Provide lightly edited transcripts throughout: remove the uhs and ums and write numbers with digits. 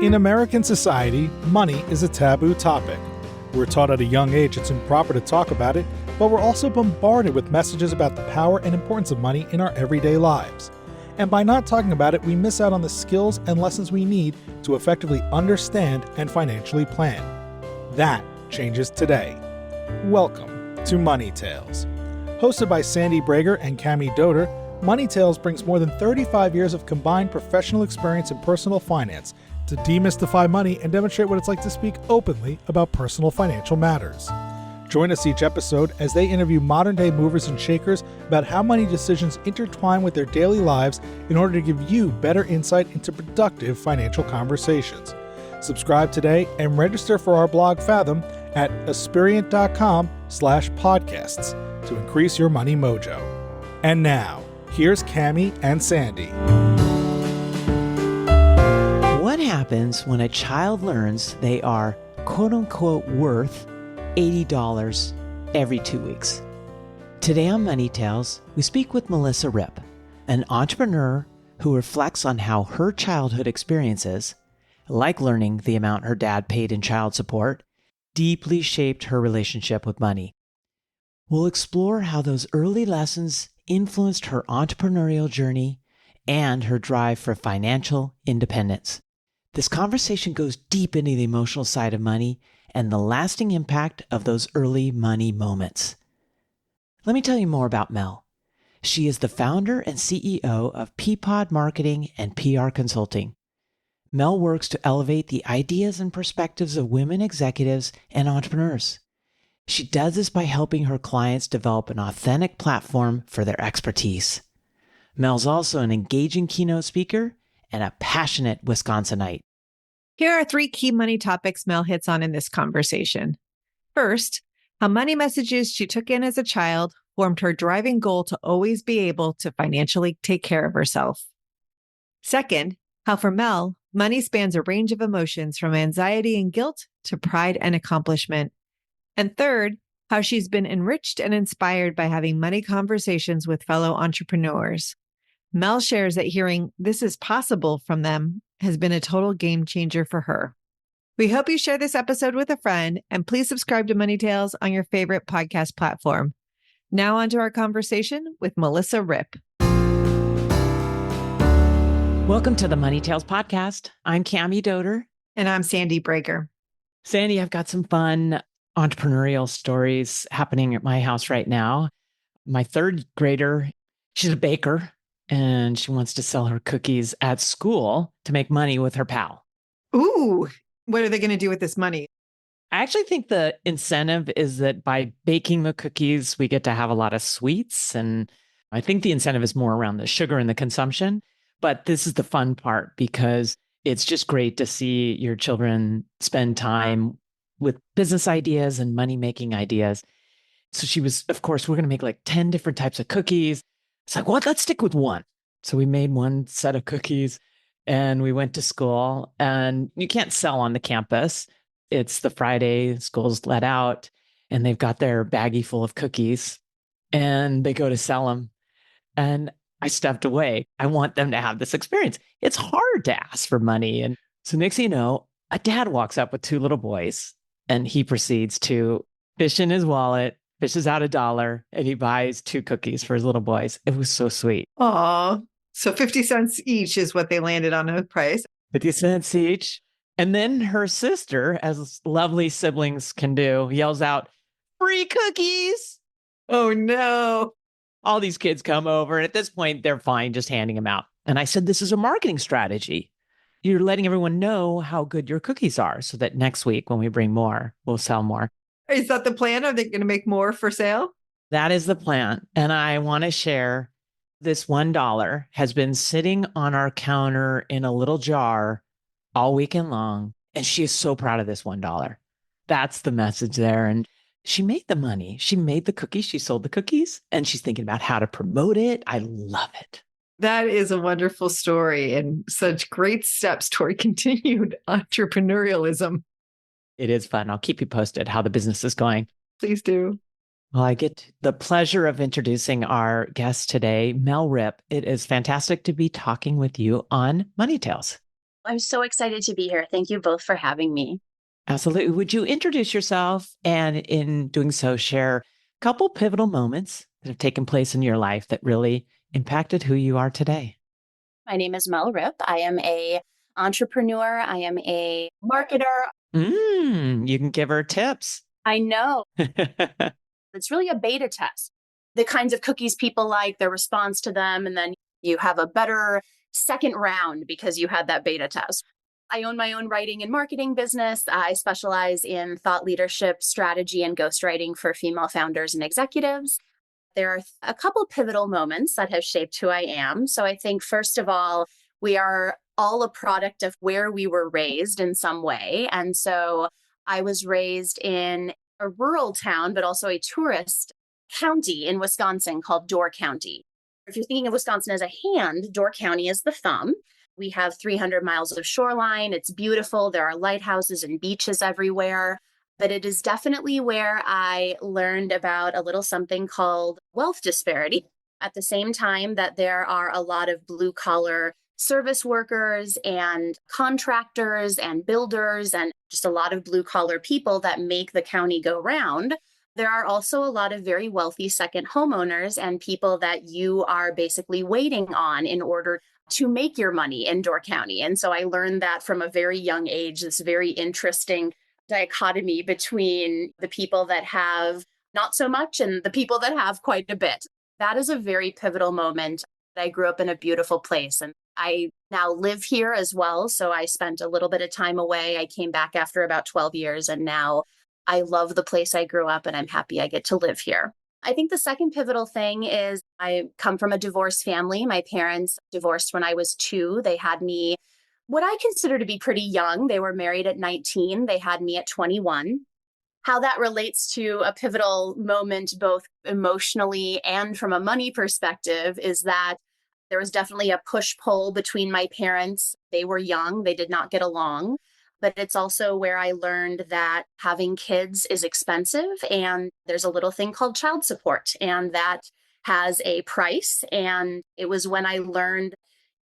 In American society, money is a taboo topic. We're taught at a young age it's improper to talk about it, but we're also bombarded with messages about the power and importance of money in our everyday lives. And by not talking about it, we miss out on the skills and lessons we need to effectively understand and financially plan. That changes today. Welcome to Money Tales. Hosted by Sandy Brager and Cami Doder, Money Tales brings more than 35 years of combined professional experience in personal finance to demystify money and demonstrate what it's like to speak openly about personal financial matters. Join us each episode as they interview modern-day movers and shakers about how money decisions intertwine with their daily lives in order to give you better insight into productive financial conversations. Subscribe today and register for our blog Fathom at aspiriant.com/podcasts to increase your money mojo. And now, here's Cami and Sandy. What happens when a child learns they are quote-unquote worth $80 every 2 weeks? Today on Money Tales, we speak with Melissa Ripp, an entrepreneur who reflects on how her childhood experiences, like learning the amount her dad paid in child support, deeply shaped her relationship with money. We'll explore how those early lessons influenced her entrepreneurial journey and her drive for financial independence. This conversation goes deep into the emotional side of money and the lasting impact of those early money moments. Let me tell you more about Mel. She is the founder and CEO of Peapod Marketing and PR Consulting. Mel works to elevate the ideas and perspectives of women executives and entrepreneurs. She does this by helping her clients develop an authentic platform for their expertise. Mel's also an engaging keynote speaker and a passionate Wisconsinite. Here are 3 key money topics Mel hits on in this conversation. First, how money messages she took in as a child formed her driving goal to always be able to financially take care of herself. Second, how for Mel, money spans a range of emotions from anxiety and guilt to pride and accomplishment. And third, how she's been enriched and inspired by having money conversations with fellow entrepreneurs. Mel shares that hearing "this is possible" from them has been a total game changer for her. We hope you share this episode with a friend, and please subscribe to Money Tales on your favorite podcast platform. Now on to our conversation with Melissa Ripp. Welcome to the Money Tales podcast. I'm Cami Doder. And I'm Sandy Brager. Sandy, I've got some fun entrepreneurial stories happening at my house right now. My 3rd grader, she's a baker, and she wants to sell her cookies at school to make money with her pal. Ooh, what are they going to do with this money? I actually think the incentive is that by baking the cookies, we get to have a lot of sweets. And I think the incentive is more around the sugar and the consumption. But this is the fun part because it's just great to see your children spend time with business ideas and money-making ideas. So she was, of course, we're going to make like 10 different types of cookies. It's like, well, let's stick with one. So we made one set of cookies and we went to school, and you can't sell on the campus. It's the Friday, school's let out, and they've got their baggie full of cookies and they go to sell them. And I stepped away. I want them to have this experience. It's hard to ask for money. And so next thing you know, a dad walks up with 2 little boys and he proceeds to fish in his wallet, fishes out $1, and he buys 2 cookies for his little boys. It was so sweet. Aw, so 50 cents each is what they landed on a price. 50 cents each. And then her sister, as lovely siblings can do, yells out, "Free cookies!" Oh no. All these kids come over, and at this point, they're fine just handing them out. And I said, this is a marketing strategy. You're letting everyone know how good your cookies are so that next week when we bring more, we'll sell more. Is that the plan? Are they going to make more for sale? That is the plan. And I want to share this $1 has been sitting on our counter in a little jar all weekend long. And she is so proud of this $1. That's the message there. And she made the money. She made the cookies. She sold the cookies, and she's thinking about how to promote it. I love it. That is a wonderful story and such great steps toward continued entrepreneurialism. It is fun. I'll keep you posted how the business is going. Please do. Well, I get the pleasure of introducing our guest today, Mel Ripp. It is fantastic to be talking with you on Money Tales. I'm so excited to be here. Thank you both for having me. Absolutely. Would you introduce yourself and in doing so, share a couple pivotal moments that have taken place in your life that really impacted who you are today? My name is Mel Ripp. I am a entrepreneur. I am a marketer. You can give her tips. I know it's really a beta test. The kinds of cookies people like, their response to them, and then you have a better second round because you had that beta test. I own my own writing and marketing business. I specialize in thought leadership, strategy, and ghostwriting for female founders and executives. There are a couple pivotal moments that have shaped who I am. So I think, first of all, we are all a product of where we were raised in some way. And so I was raised in a rural town, but also a tourist county in Wisconsin called Door County. If you're thinking of Wisconsin as a hand, Door County is the thumb. We have 300 miles of shoreline. It's beautiful. There are lighthouses and beaches everywhere. But it is definitely where I learned about a little something called wealth disparity. At the same time that there are a lot of blue collar service workers and contractors and builders and just a lot of blue collar people that make the county go round, there are also a lot of very wealthy second homeowners and people that you are basically waiting on in order to make your money in Door County. And so I learned that from a very young age, this very interesting dichotomy between the people that have not so much and the people that have quite a bit. That is a very pivotal moment. I grew up in a beautiful place and I now live here as well. So I spent a little bit of time away. I came back after about 12 years and now I love the place I grew up and I'm happy I get to live here. I think the second pivotal thing is I come from a divorced family. My parents divorced when I was 2. They had me what I consider to be pretty young. They were married at 19. They had me at 21. How that relates to a pivotal moment, both emotionally and from a money perspective, is that there was definitely a push-pull between my parents. They were young. They did not get along. But it's also where I learned that having kids is expensive and there's a little thing called child support and that has a price. And it was when I learned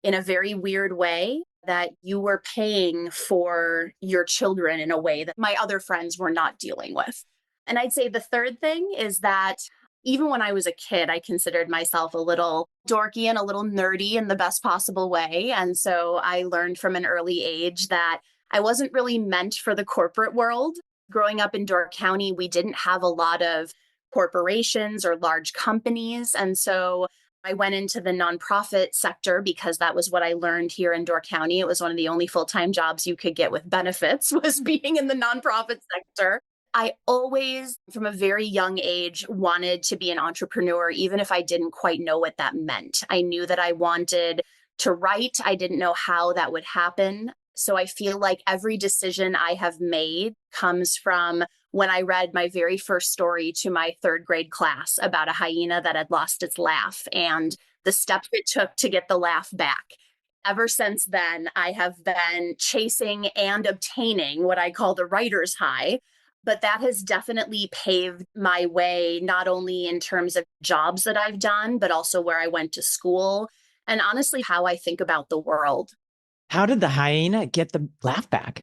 in a very weird way that you were paying for your children in a way that my other friends were not dealing with. And I'd say the third thing is that even when I was a kid, I considered myself a little dorky and a little nerdy in the best possible way. And so I learned from an early age that I wasn't really meant for the corporate world. Growing up in Door County, we didn't have a lot of corporations or large companies. And so I went into the nonprofit sector because that was what I learned here in Door County. It was one of the only full-time jobs you could get with benefits was being in the nonprofit sector. I always, from a very young age, wanted to be an entrepreneur, even if I didn't quite know what that meant. I knew that I wanted to write. I didn't know how that would happen. So I feel like every decision I have made comes from when I read my very first story to my 3rd grade class about a hyena that had lost its laugh and the steps it took to get the laugh back. Ever since then, I have been chasing and obtaining what I call the writer's high. But that has definitely paved my way, not only in terms of jobs that I've done, but also where I went to school and honestly, how I think about the world. How did the hyena get the laugh back?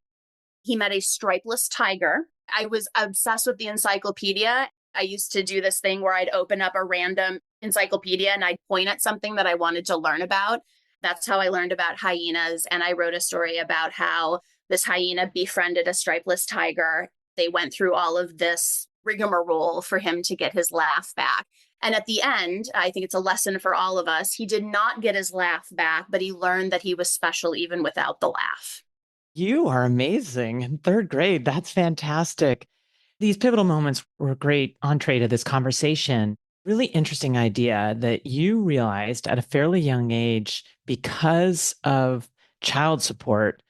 He met a stripeless tiger. I was obsessed with the encyclopedia. I used to do this thing where I'd open up a random encyclopedia and I'd point at something that I wanted to learn about. That's how I learned about hyenas. And I wrote a story about how this hyena befriended a stripeless tiger. They went through all of this rigmarole for him to get his laugh back. And at the end, I think it's a lesson for all of us. He did not get his laugh back, but he learned that he was special even without the laugh. You are amazing. In 3rd grade, that's fantastic. These pivotal moments were a great entree to this conversation. Really interesting idea that you realized at a fairly young age, because of child support,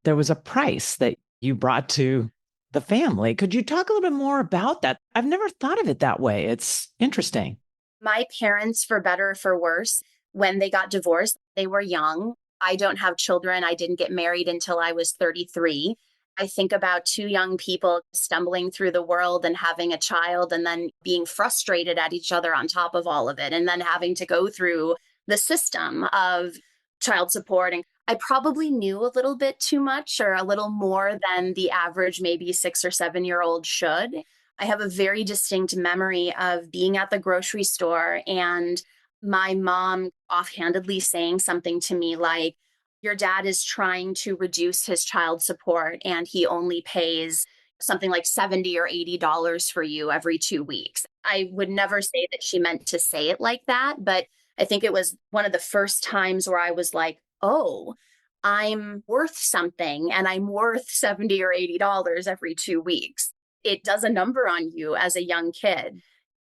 there was a price that you brought to the family. Could you talk a little bit more about that? I've never thought of it that way. It's interesting. My parents, for better or for worse, when they got divorced, they were young. I don't have children. I didn't get married until I was 33. I think about 2 young people stumbling through the world and having a child and then being frustrated at each other on top of all of it, and then having to go through the system of child support. And I probably knew a little bit too much or a little more than the average, maybe 6 or 7 year old should. I have a very distinct memory of being at the grocery store and my mom offhandedly saying something to me like, your dad is trying to reduce his child support and he only pays something like $70 or $80 for you every 2 weeks. I would never say that she meant to say it like that, but I think it was one of the first times where I was like, oh, I'm worth something and I'm worth $70 or $80 every 2 weeks. It does a number on you as a young kid.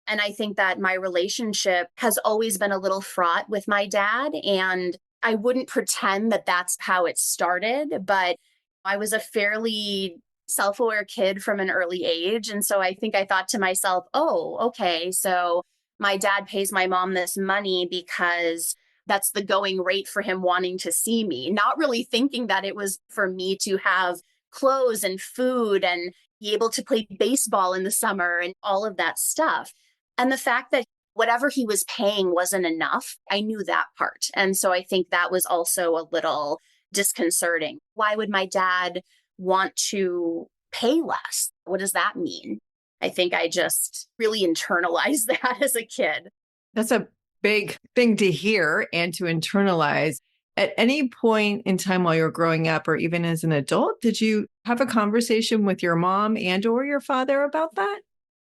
And I think that my relationship has always been a little fraught with my dad. And I wouldn't pretend that that's how it started, but I was a fairly self aware kid from an early age. And so I think I thought to myself, oh, okay, so my dad pays my mom this money because that's the going rate for him wanting to see me, not really thinking that it was for me to have clothes and food and be able to play baseball in the summer and all of that stuff. And the fact that whatever he was paying wasn't enough, I knew that part. And so I think that was also a little disconcerting. Why would my dad want to pay less? What does that mean? I think I just really internalized that as a kid. That's a big thing to hear and to internalize. At any point in time while you were growing up or even as an adult, did you have a conversation with your mom and or your father about that?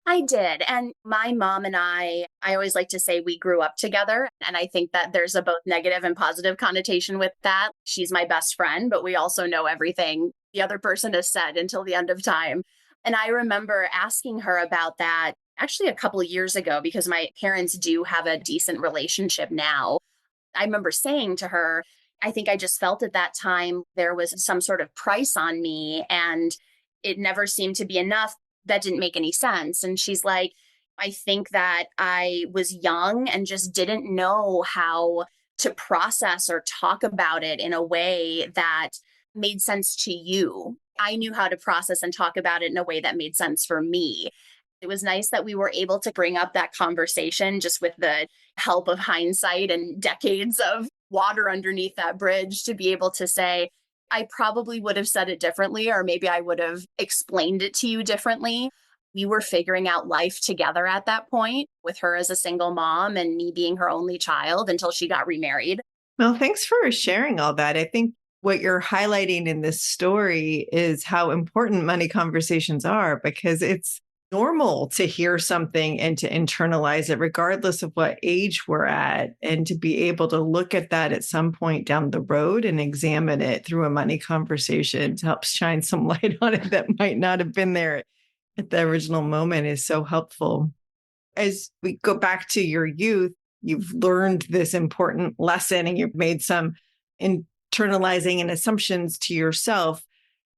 I did. And my mom and I always like to say we grew up together. And I think that there's a both negative and positive connotation with that. She's my best friend, but we also know everything the other person has said until the end of time. And I remember asking her about that actually a couple of years ago because my parents do have a decent relationship now. I remember saying to her, I think I just felt at that time there was some sort of price on me and it never seemed to be enough. That didn't make any sense. And she's like, I think that I was young and just didn't know how to process or talk about it in a way that made sense to you. I knew how to process and talk about it in a way that made sense for me. It was nice that we were able to bring up that conversation just with the help of hindsight and decades of water underneath that bridge to be able to say, I probably would have said it differently, or maybe I would have explained it to you differently. We were figuring out life together at that point, with her as a single mom and me being her only child until she got remarried. Well, thanks for sharing all that. I think what you're highlighting in this story is how important money conversations are because it's normal to hear something and to internalize it, regardless of what age we're at, and to be able to look at that at some point down the road and examine it through a money conversation to help shine some light on it that might not have been there at the original moment is so helpful. As we go back to your youth, you've learned this important lesson and you've made some internalizing and assumptions to yourself.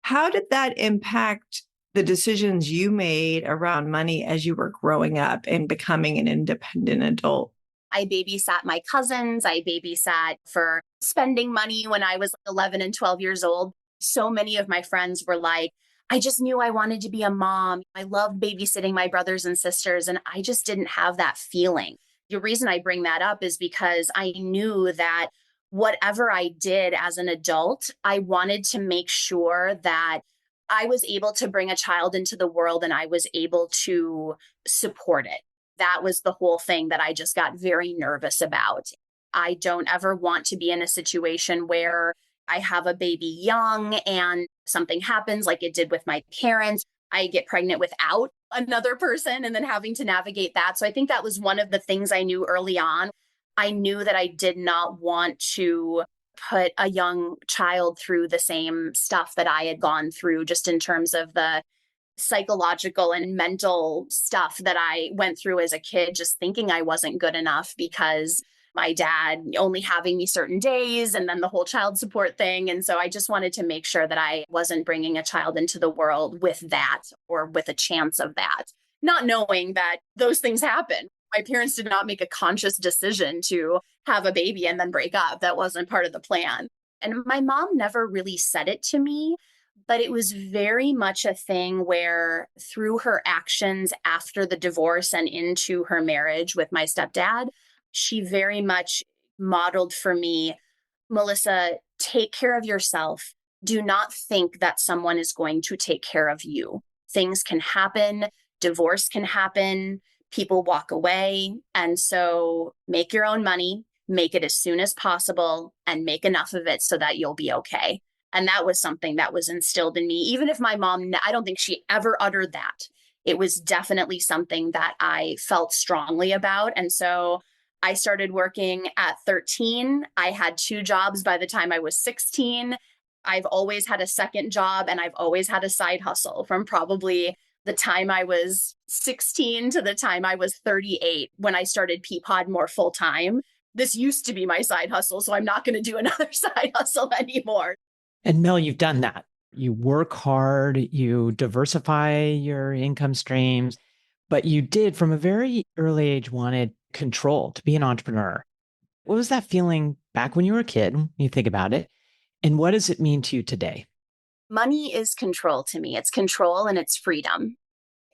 How did that impact the decisions you made around money as you were growing up and becoming an independent adult? I babysat my cousins. I babysat for spending money when I was 11 and 12 years old. So many of my friends were like, I just knew I wanted to be a mom. I loved babysitting my brothers and sisters, and I just didn't have that feeling. The reason I bring that up is because I knew that whatever I did as an adult, I wanted to make sure that I was able to bring a child into the world and I was able to support it. That was the whole thing that I just got very nervous about. I don't ever want to be in a situation where I have a baby young and something happens like it did with my parents. I get pregnant without another person and then having to navigate that. So I think that was one of the things I knew early on. I knew that I did not want to put a young child through the same stuff that I had gone through, just in terms of the psychological and mental stuff that I went through as a kid, just thinking I wasn't good enough because my dad only having me certain days and then the whole child support thing. And so I just wanted to make sure that I wasn't bringing a child into the world with that or with a chance of that, not knowing that those things happen. My parents did not make a conscious decision to have a baby and then break up. That wasn't part of the plan. And my mom never really said it to me, but it was very much a thing where through her actions after the divorce and into her marriage with my stepdad, she very much modeled for me, Melissa, take care of yourself. Do not think that someone is going to take care of you. Things can happen. Divorce can happen. People walk away. And so make your own money, make it as soon as possible, and make enough of it so that you'll be okay. And that was something that was instilled in me. Even if my mom, I don't think she ever uttered that. It was definitely something that I felt strongly about. And so I started working at 13. I had 2 jobs by the time I was 16. I've always had a second job, and I've always had a side hustle from probably the time I was 16 to the time I was 38 when I started Peapod more full time. This used to be my side hustle, so I'm not going to do another side hustle anymore. And Mel, you've done that. You work hard, you diversify your income streams, but you did from a very early age wanted control, to be an entrepreneur. What was that feeling back when you were a kid, when you think about it? And what does it mean to you today? Money is control to me. It's control and it's freedom.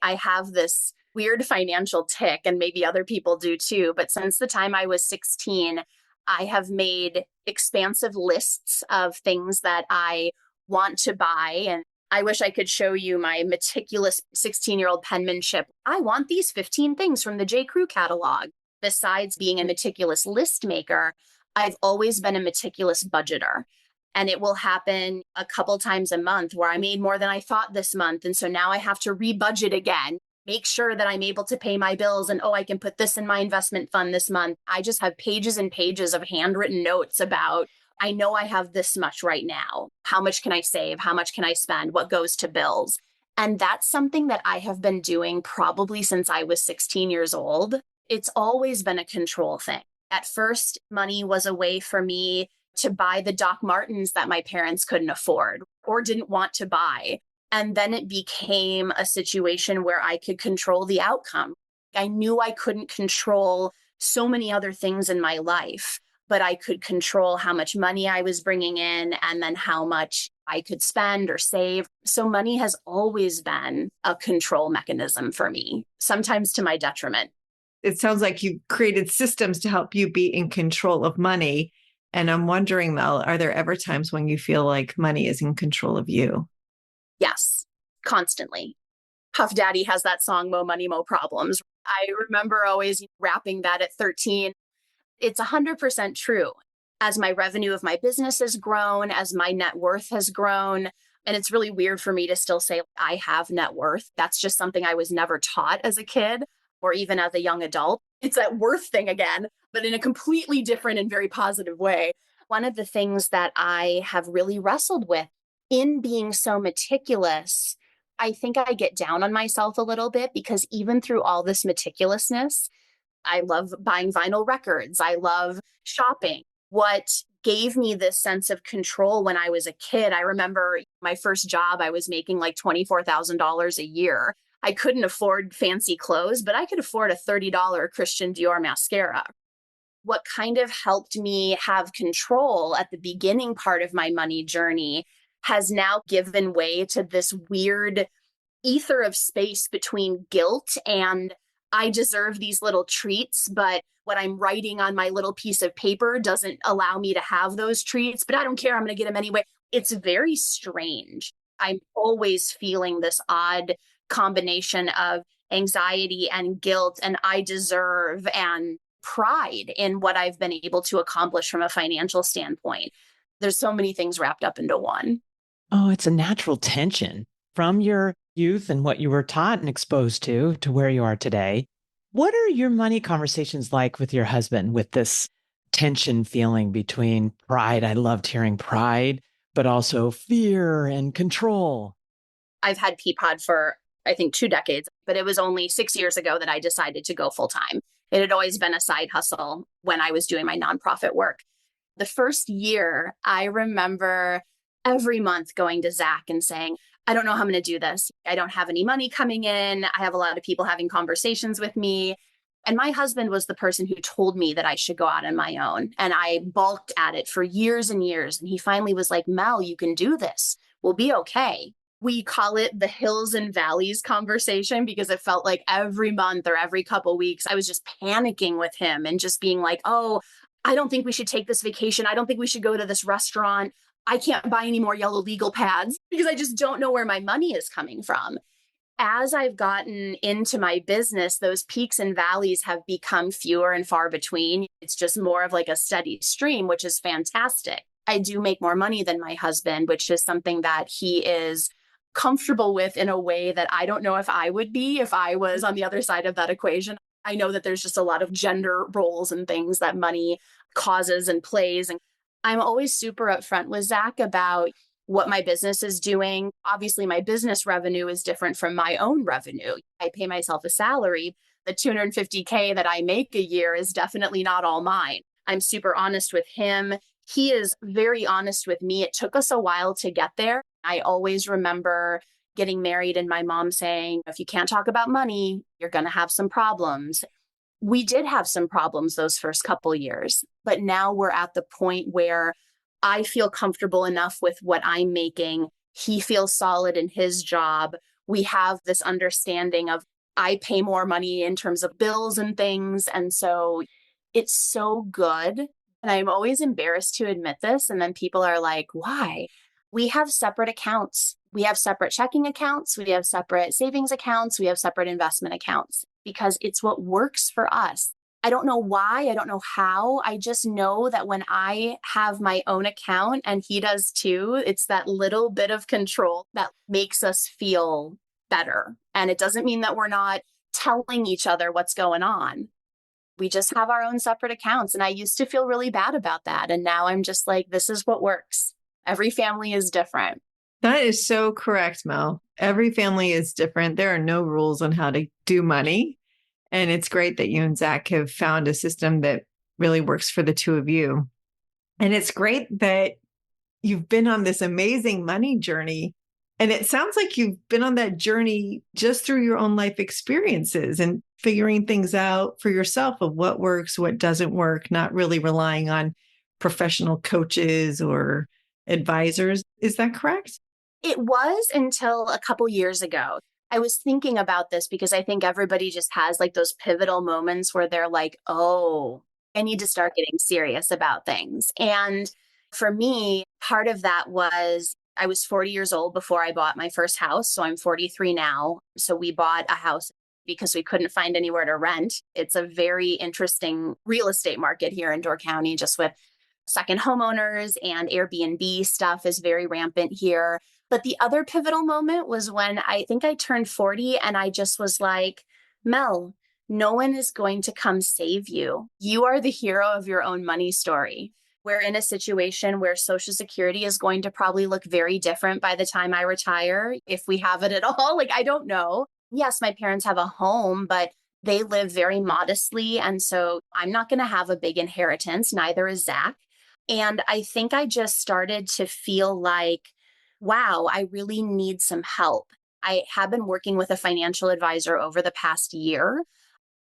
I have this weird financial tick, and maybe other people do too. But since the time I was 16, I have made expansive lists of things that I want to buy. And I wish I could show you my meticulous 16-year-old penmanship. I want these 15 things from the J. Crew catalog. Besides being a meticulous list maker, I've always been a meticulous budgeter. And it will happen a couple times a month where I made more than I thought this month. And so now I have to rebudget again, make sure that I'm able to pay my bills. And, I can put this in my investment fund this month. I just have pages and pages of handwritten notes about, I know I have this much right now. How much can I save? How much can I spend? What goes to bills? And that's something that I have been doing probably since I was 16 years old. It's always been a control thing. At first, money was a way for me to buy the Doc Martens that my parents couldn't afford or didn't want to buy. And then it became a situation where I could control the outcome. I knew I couldn't control so many other things in my life, but I could control how much money I was bringing in and then how much I could spend or save. So money has always been a control mechanism for me, sometimes to my detriment. It sounds like you've created systems to help you be in control of money. And I'm wondering, Mel, are there ever times when you feel like money is in control of you? Yes, constantly. Puff Daddy has that song, Mo Money, Mo Problems. I remember always rapping that at 13. It's 100% true. As my revenue of my business has grown, as my net worth has grown, and it's really weird for me to still say I have net worth. That's just something I was never taught as a kid or even as a young adult. It's that worth thing again, but in a completely different and very positive way. One of the things that I have really wrestled with in being so meticulous, I think I get down on myself a little bit because even through all this meticulousness, I love buying vinyl records. I love shopping. What gave me this sense of control when I was a kid, I remember my first job, I was making like $24,000 a year. I couldn't afford fancy clothes, but I could afford a $30 Christian Dior mascara. What kind of helped me have control at the beginning part of my money journey has now given way to this weird ether of space between guilt and I deserve these little treats, but what I'm writing on my little piece of paper doesn't allow me to have those treats, but I don't care. I'm going to get them anyway. It's very strange. I'm always feeling this odd combination of anxiety and guilt and I deserve and pride in what I've been able to accomplish from a financial standpoint. There's so many things wrapped up into one. Oh, it's a natural tension from your youth and what you were taught and exposed to where you are today. What are your money conversations like with your husband with this tension feeling between pride? I loved hearing pride, but also fear and control. I've had Peapod for, I think, 2 decades, but it was only 6 years ago that I decided to go full time. It had always been a side hustle when I was doing my nonprofit work. The first year, I remember every month going to Zach and saying, I don't know how I'm going to do this. I don't have any money coming in. I have a lot of people having conversations with me. And my husband was the person who told me that I should go out on my own. And I balked at it for years and years. And he finally was like, Mel, you can do this. We'll be okay. We call it the hills and valleys conversation because it felt like every month or every couple weeks, I was just panicking with him and just being like, oh, I don't think we should take this vacation. I don't think we should go to this restaurant. I can't buy any more yellow legal pads because I just don't know where my money is coming from. As I've gotten into my business, those peaks and valleys have become fewer and far between. It's just more of like a steady stream, which is fantastic. I do make more money than my husband, which is something that he is comfortable with in a way that I don't know if I would be if I was on the other side of that equation. I know that there's just a lot of gender roles and things that money causes and plays. And I'm always super upfront with Zach about what my business is doing. Obviously, my business revenue is different from my own revenue. I pay myself a salary. The $250K that I make a year is definitely not all mine. I'm super honest with him. He is very honest with me. It took us a while to get there. I always remember getting married and my mom saying, if you can't talk about money, you're going to have some problems. We did have some problems those first couple years, but now we're at the point where I feel comfortable enough with what I'm making. He feels solid in his job. We have this understanding of I pay more money in terms of bills and things. And so it's so good. And I'm always embarrassed to admit this. And then people are like, why? We have separate accounts. We have separate checking accounts. We have separate savings accounts. We have separate investment accounts because it's what works for us. I don't know why. I don't know how. I just know that when I have my own account and he does too, it's that little bit of control that makes us feel better. And it doesn't mean that we're not telling each other what's going on. We just have our own separate accounts. And I used to feel really bad about that. And now I'm just like, this is what works. Every family is different. That is so correct, Mel. Every family is different. There are no rules on how to do money. And it's great that you and Zach have found a system that really works for the two of you. And it's great that you've been on this amazing money journey. And it sounds like you've been on that journey just through your own life experiences and figuring things out for yourself of what works, what doesn't work, not really relying on professional coaches or advisors. Is that correct? It was until a couple years ago. I was thinking about this because I think everybody just has like those pivotal moments where they're like, oh, I need to start getting serious about things. And for me, part of that was I was 40 years old before I bought my first house. So I'm 43 now. So we bought a house because we couldn't find anywhere to rent. It's a very interesting real estate market here in Door County, just with second homeowners and Airbnb stuff is very rampant here. But the other pivotal moment was when I think I turned 40 and I just was like, Mel, no one is going to come save you. You are the hero of your own money story. We're in a situation where Social Security is going to probably look very different by the time I retire, if we have it at all. Like, I don't know. Yes, my parents have a home, but they live very modestly. And so I'm not going to have a big inheritance. Neither is Zach. And I think I just started to feel like, wow, I really need some help. I have been working with a financial advisor over the past year.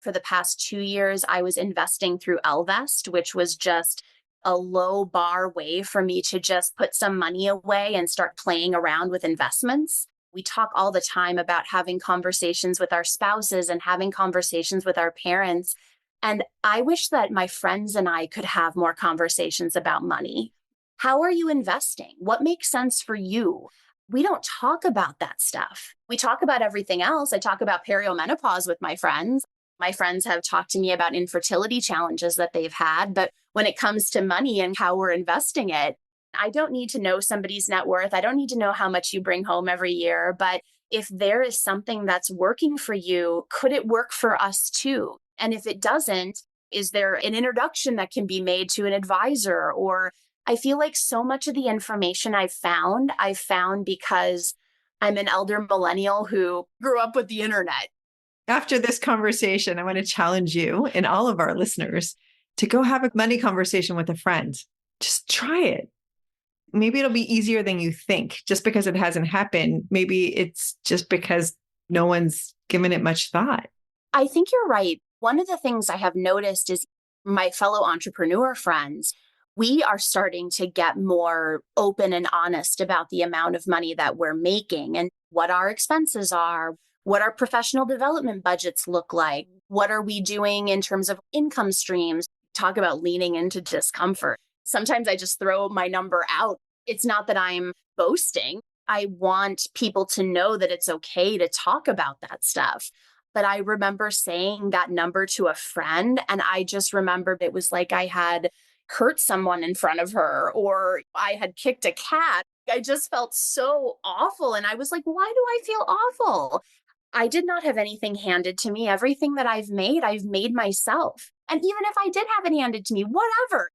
For the past 2 years, I was investing through Ellevest, which was just a low bar way for me to just put some money away and start playing around with investments. We talk all the time about having conversations with our spouses and having conversations with our parents. And I wish that my friends and I could have more conversations about money. How are you investing? What makes sense for you? We don't talk about that stuff. We talk about everything else. I talk about perimenopause with my friends. My friends have talked to me about infertility challenges that they've had. But when it comes to money and how we're investing it, I don't need to know somebody's net worth. I don't need to know how much you bring home every year. But if there is something that's working for you, could it work for us too? And if it doesn't, is there an introduction that can be made to an advisor? Or I feel like so much of the information I've found because I'm an elder millennial who grew up with the internet. After this conversation, I want to challenge you and all of our listeners to go have a money conversation with a friend. Just try it. Maybe it'll be easier than you think just because it hasn't happened. Maybe it's just because no one's given it much thought. I think you're right. One of the things I have noticed is my fellow entrepreneur friends, we are starting to get more open and honest about the amount of money that we're making and what our expenses are, what our professional development budgets look like, what are we doing in terms of income streams. Talk about leaning into discomfort. Sometimes I just throw my number out. It's not that I'm boasting. I want people to know that it's okay to talk about that stuff. But I remember saying that number to a friend, and I just remembered it was like I had hurt someone in front of her or I had kicked a cat. I just felt so awful. And I was like, why do I feel awful? I did not have anything handed to me. Everything that I've made myself. And even if I did have it handed to me, whatever.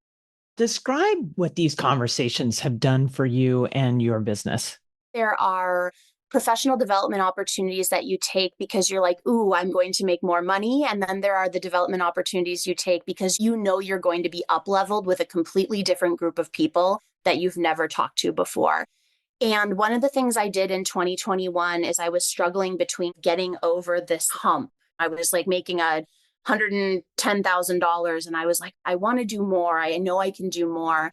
Describe what these conversations have done for you and your business. There are professional development opportunities that you take because you're like, ooh, I'm going to make more money. And then there are the development opportunities you take because you know you're going to be up-leveled with a completely different group of people that you've never talked to before. And one of the things I did in 2021 is I was struggling between getting over this hump. I was like making $110,000 and I was like, I want to do more. I know I can do more.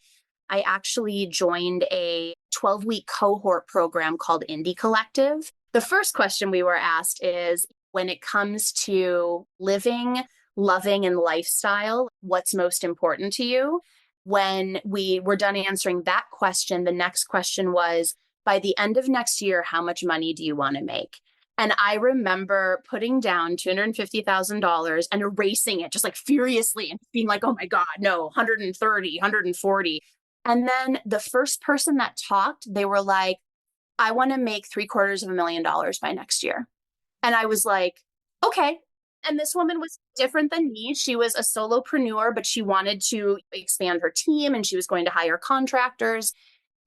I actually joined a 12-week cohort program called Indie Collective. The first question we were asked is, when it comes to living, loving, and lifestyle, what's most important to you? When we were done answering that question, the next question was, by the end of next year, how much money do you want to make? And I remember putting down $250,000 and erasing it just like furiously and being like, oh my God, no, 130, 140. And then the first person that talked, they were like, I want to make $750,000 by next year. And I was like, okay. And this woman was different than me. She was a solopreneur, but she wanted to expand her team and she was going to hire contractors.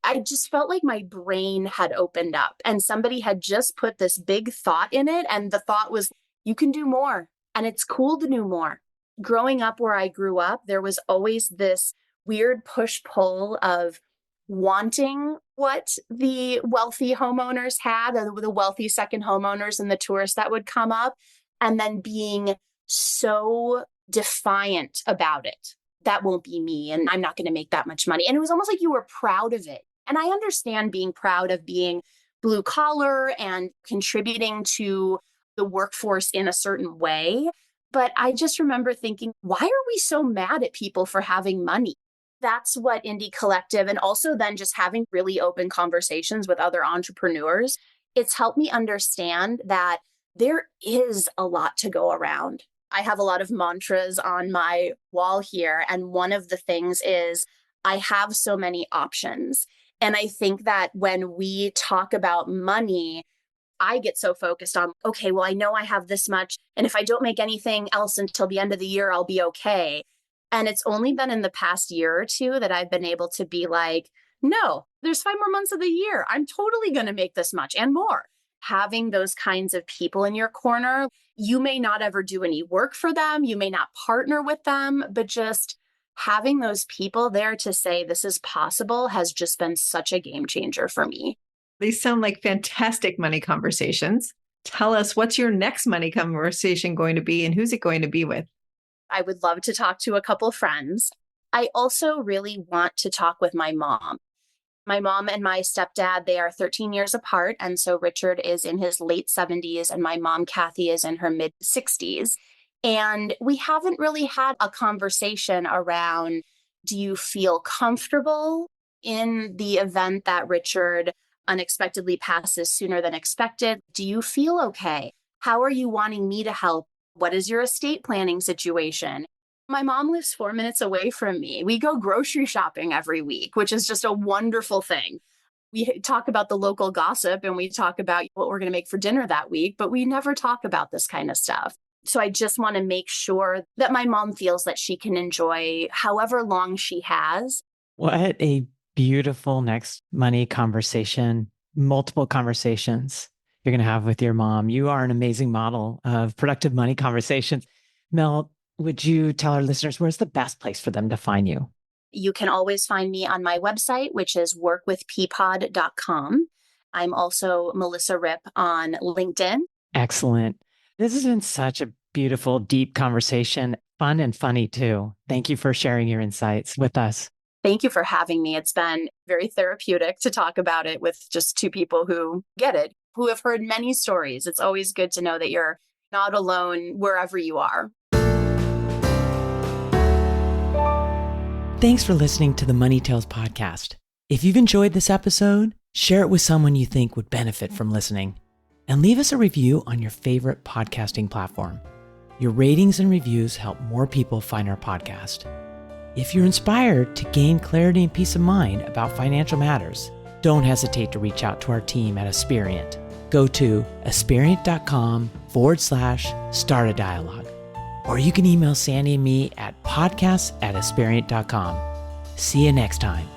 I just felt like my brain had opened up and somebody had just put this big thought in it. And the thought was, you can do more and it's cool to do more. Growing up where I grew up, there was always this weird push-pull of wanting what the wealthy homeowners had, the wealthy second homeowners and the tourists that would come up, and then being so defiant about it. That won't be me, and I'm not going to make that much money. And it was almost like you were proud of it. And I understand being proud of being blue collar and contributing to the workforce in a certain way. But I just remember thinking, why are we so mad at people for having money? That's what Indie Collective, and also then just having really open conversations with other entrepreneurs, it's helped me understand that there is a lot to go around. I have a lot of mantras on my wall here. And one of the things is I have so many options. And I think that when we talk about money, I get so focused on, okay, well, I know I have this much. And if I don't make anything else until the end of the year, I'll be okay. And it's only been in the past year or two that I've been able to be like, no, there's 5 more months of the year. I'm totally going to make this much and more. Having those kinds of people in your corner, you may not ever do any work for them. You may not partner with them, but just having those people there to say this is possible has just been such a game changer for me. These sound like fantastic money conversations. Tell us, what's your next money conversation going to be and who's it going to be with? I would love to talk to a couple of friends. I also really want to talk with my mom. My mom and my stepdad, they are 13 years apart. And so Richard is in his late 70s and my mom, Kathy, is in her mid 60s. And we haven't really had a conversation around, do you feel comfortable in the event that Richard unexpectedly passes sooner than expected? Do you feel okay? How are you wanting me to help? What is your estate planning situation? My mom lives 4 minutes away from me. We go grocery shopping every week, which is just a wonderful thing. We talk about the local gossip and we talk about what we're going to make for dinner that week, but we never talk about this kind of stuff. So I just want to make sure that my mom feels that she can enjoy however long she has. What a beautiful next money conversation, multiple conversations you're going to have with your mom. You are an amazing model of productive money conversations. Mel, would you tell our listeners where's the best place for them to find you? You can always find me on my website, which is workwithpeapod.com. I'm also Melissa Ripp on LinkedIn. Excellent. This has been such a beautiful, deep conversation, fun and funny too. Thank you for sharing your insights with us. Thank you for having me. It's been very therapeutic to talk about it with just two people who get it, who have heard many stories. It's always good to know that you're not alone wherever you are. Thanks for listening to the Money Tales podcast. If you've enjoyed this episode, share it with someone you think would benefit from listening. And leave us a review on your favorite podcasting platform. Your ratings and reviews help more people find our podcast. If you're inspired to gain clarity and peace of mind about financial matters, don't hesitate to reach out to our team at Aspiriant. Go to aspiriant.com/start a dialogue. Or you can email Sandy and me at podcasts@aspiriant.com. See you next time.